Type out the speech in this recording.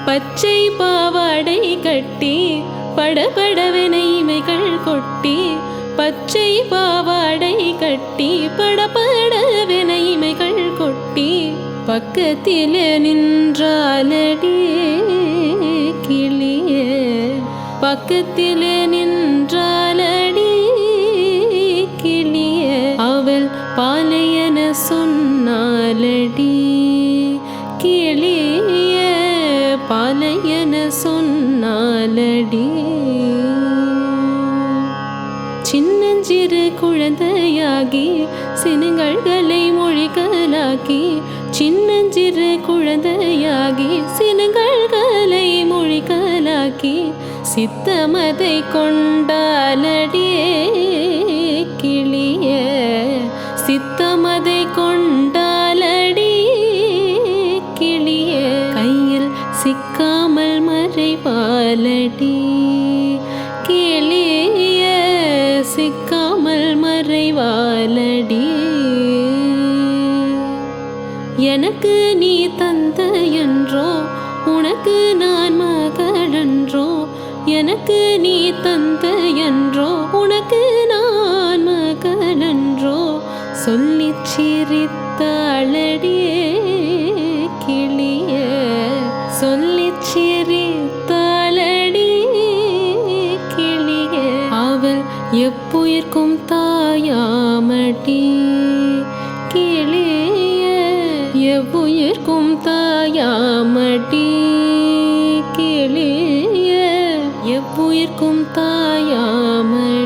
பச்சை பாவாடை கட்டி படபடவென இமைகள் கொட்டி பச்சை பாவாடை கட்டி படபடவென இமைகள் கொட்டி பக்கத்திலே நின்றாலடி கிளியே பக்கத்திலே நின்றாலடி கிளியே அவள் பாலையன சொன்னாலடி கிளியே பாலையன சொன்னாலடி சின்னஞ்சிறு குழந்தையாகி சினுங்கள்களை மொழிகளாக்கி சின்னஞ்சிறு குழந்தையாகி சினுங்கள்களை மொழிகளாக்கி சித்தமதை கொண்டாலடியே கிளியே சித்தமதை கொண்டாலடி கிளியே கையில் சிக்காமல் மறைவாலடி கிளியே சிக்காமல் மறைவாலடி எனக்கு நீ தந்தையன்றோ உனக்கு நான் மகளன்றோ எனக்கு நீ தந்தையன்றோ உனக்கு நான் மகளன்றோ சொல்லிச் சிரித்தாளடியே கிளியே சொல்லிச் சிரித்தாளடி கிளியே அவள் எப்புயிர்க்கும் தாயாமடி கிளியே எவ்வுயிர்க்கும் தாயாமடி கிளியே எவ்வுயிர்க்கும் தாயாமடி.